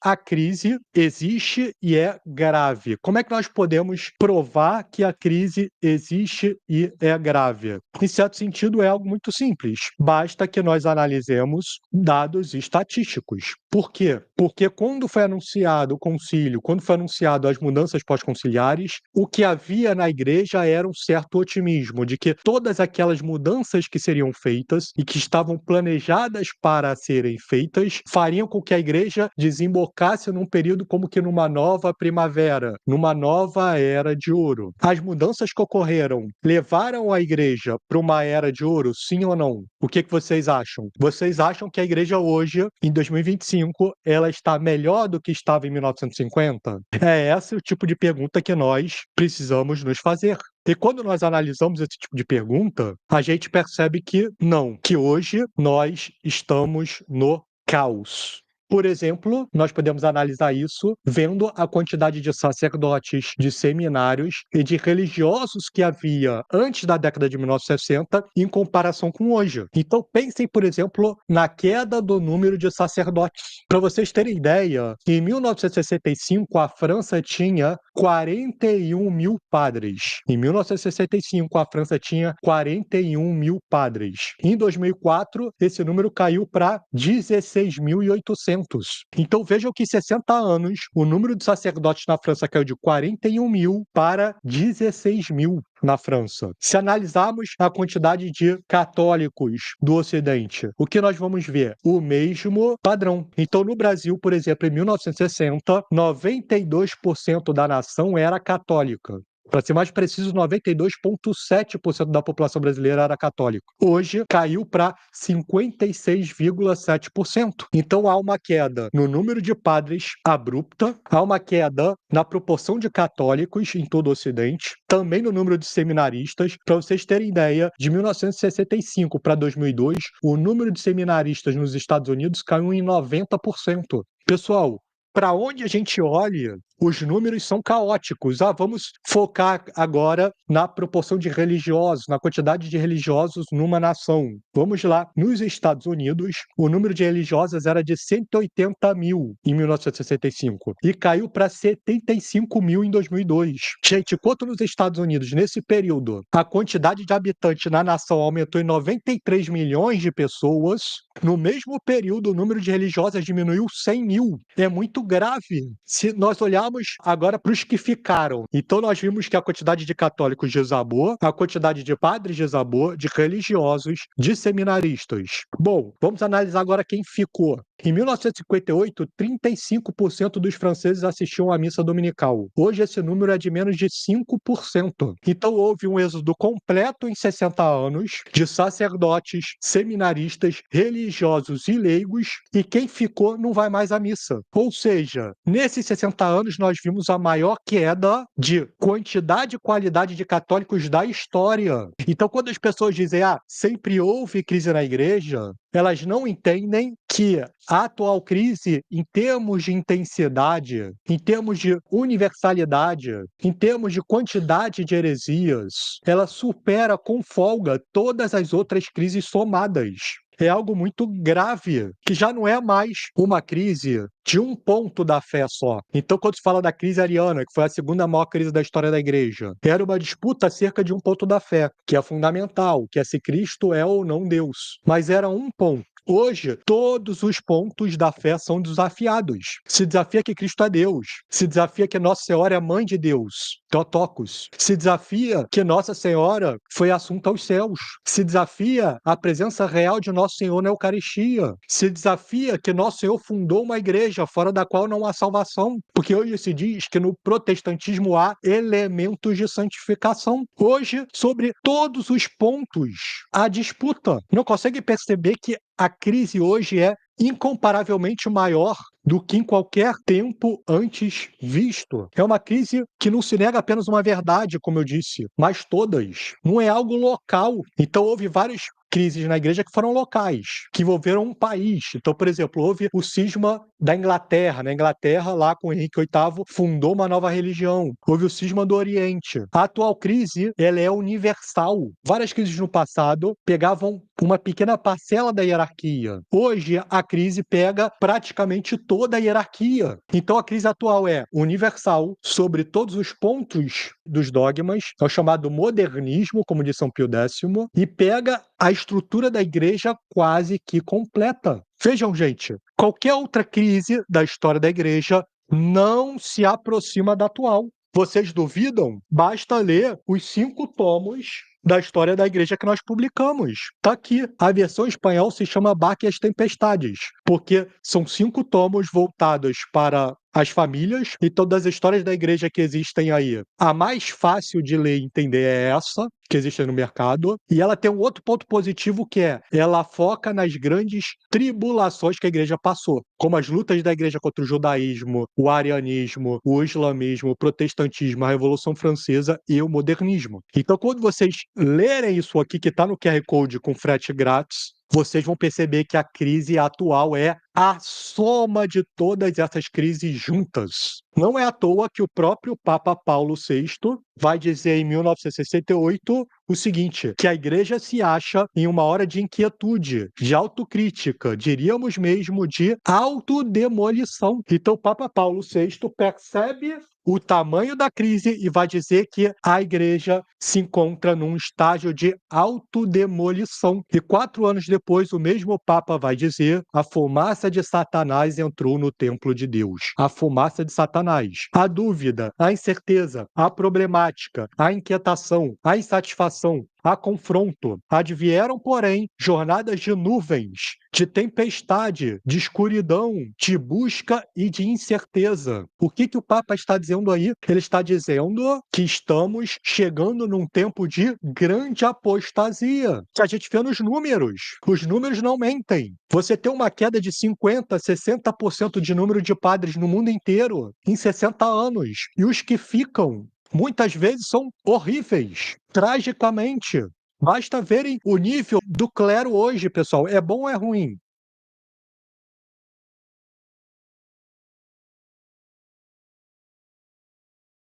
a crise existe e é grave. Como é que nós podemos provar que a crise existe e é grave? Em certo sentido, é algo muito simples. Basta que nós analisemos dados estatísticos. Por quê? Porque quando foi anunciado o concílio, quando foi anunciado as mudanças pós-conciliares, o que havia na igreja era um certo otimismo de que todas aquelas mudanças que seriam feitas e que estavam planejadas para serem feitas fariam com que a igreja desembocasse num período como que numa nova primavera, numa nova era de ouro. As mudanças que ocorreram levaram a igreja para uma era de ouro, sim ou não? O que vocês acham? Vocês acham que a igreja hoje, em 2025, ela está melhor do que estava em 1950? É esse o tipo de pergunta que nós precisamos nos fazer. E quando nós analisamos esse tipo de pergunta, a gente percebe que não, que hoje nós estamos no caos. Por exemplo, nós podemos analisar isso vendo a quantidade de sacerdotes, de seminários e de religiosos que havia antes da década de 1960 em comparação com hoje. Então pensem, por exemplo, na queda do número de sacerdotes. Para vocês terem ideia, em 1965 a França tinha 41 mil padres. Em 1965 a França tinha 41 mil padres. Em 2004 esse número caiu para 16.800. Então vejam que em 60 anos o número de sacerdotes na França caiu de 41 mil para 16 mil na França. Se analisarmos a quantidade de católicos do Ocidente, o que nós vamos ver? O mesmo padrão. Então, no Brasil, por exemplo, em 1960, 92% da nação era católica. Para ser mais preciso, 92,7% da população brasileira era católica. Hoje, caiu para 56,7%. Então, há uma queda no número de padres abrupta, há uma queda na proporção de católicos em todo o Ocidente, também no número de seminaristas. Para vocês terem ideia, de 1965 para 2002, o número de seminaristas nos Estados Unidos caiu em 90%. Pessoal, para onde a gente olha, os números são caóticos. Vamos focar agora na proporção de religiosos, na quantidade de religiosos numa nação. Vamos lá. Nos Estados Unidos, o número de religiosas era de 180 mil em 1965 e caiu para 75 mil em 2002. Gente, enquanto nos Estados Unidos, nesse período, a quantidade de habitantes na nação aumentou em 93 milhões de pessoas, no mesmo período, o número de religiosas diminuiu 100 mil. É muito grave. Se nós olharmos agora para os que ficaram, então nós vimos que a quantidade de católicos desabou, a quantidade de padres desabou, de religiosos, de seminaristas. Bom, vamos analisar agora quem ficou. Em 1958, 35% dos franceses assistiam à missa dominical. Hoje esse número é de menos de 5%. Então houve um êxodo completo em 60 anos de sacerdotes, seminaristas, religiosos e leigos, e quem ficou não vai mais à missa. Ou seja, nesses 60 anos nós vimos a maior queda de quantidade e qualidade de católicos da história. Então quando as pessoas dizem, sempre houve crise na igreja, elas não entendem que a atual crise, em termos de intensidade, em termos de universalidade, em termos de quantidade de heresias, ela supera com folga todas as outras crises somadas. É algo muito grave, que já não é mais uma crise de um ponto da fé só. Então, quando se fala da crise ariana, que foi a segunda maior crise da história da igreja, era uma disputa acerca de um ponto da fé, que é fundamental, que é se Cristo é ou não Deus. Mas era um ponto. Hoje, todos os pontos da fé são desafiados. Se desafia que Cristo é Deus. Se desafia que Nossa Senhora é mãe de Deus, Teotocos. Se desafia que Nossa Senhora foi assunta aos céus. Se desafia a presença real de Nosso Senhor na Eucaristia. Se desafia que Nosso Senhor fundou uma igreja fora da qual não há salvação. Porque hoje se diz que no protestantismo há elementos de santificação. Hoje, sobre todos os pontos, há disputa. Não consegue perceber que a crise hoje é incomparavelmente maior do que em qualquer tempo antes visto. É uma crise que não se nega apenas uma verdade, como eu disse, mas todas. Não é algo local. Então houve vários crises na igreja que foram locais, que envolveram um país. Então, por exemplo, houve o cisma da Inglaterra. Na Inglaterra, lá com Henrique VIII, fundou uma nova religião. Houve o cisma do Oriente. A atual crise, ela é universal. Várias crises no passado pegavam uma pequena parcela da hierarquia. Hoje, a crise pega praticamente toda a hierarquia. Então, a crise atual é universal sobre todos os pontos dos dogmas, é o chamado modernismo, como diz São Pio X, e pega a estrutura da igreja quase que completa. Vejam, gente, qualquer outra crise da história da igreja não se aproxima da atual. Vocês duvidam? Basta ler os 5 tomos da história da igreja que nós publicamos. Tá aqui. A versão em espanhol se chama Bach e as Tempestades, porque são 5 tomos voltados para as famílias e todas as histórias da igreja que existem aí. A mais fácil de ler e entender é essa, que existe no mercado, e ela tem um outro ponto positivo que é, ela foca nas grandes tribulações que a igreja passou, como as lutas da igreja contra o judaísmo, o arianismo, o islamismo, o protestantismo, a Revolução Francesa e o modernismo. Então, quando vocês lerem isso aqui, que está no QR Code com frete grátis, vocês vão perceber que a crise atual é a soma de todas essas crises juntas. Não é à toa que o próprio Papa Paulo VI vai dizer em 1968 o seguinte, que a igreja se acha em uma hora de inquietude, de autocrítica, diríamos mesmo de autodemolição. Então o Papa Paulo VI percebe o tamanho da crise e vai dizer que a igreja se encontra num estágio de autodemolição. E 4 anos depois, o mesmo Papa vai dizer: a fumaça de Satanás entrou no templo de Deus. A fumaça de Satanás. A dúvida, a incerteza, a problemática, a inquietação, a insatisfação, a confronto. Advieram, porém, jornadas de nuvens, de tempestade, de escuridão, de busca e de incerteza. O que o Papa está dizendo aí? Ele está dizendo que estamos chegando num tempo de grande apostasia, que a gente vê nos números. Os números não mentem. Você tem uma queda de 50%, 60% de número de padres no mundo inteiro em 60 anos. E os que ficam muitas vezes são horríveis, tragicamente. Basta verem o nível do clero hoje, pessoal. É bom ou é ruim?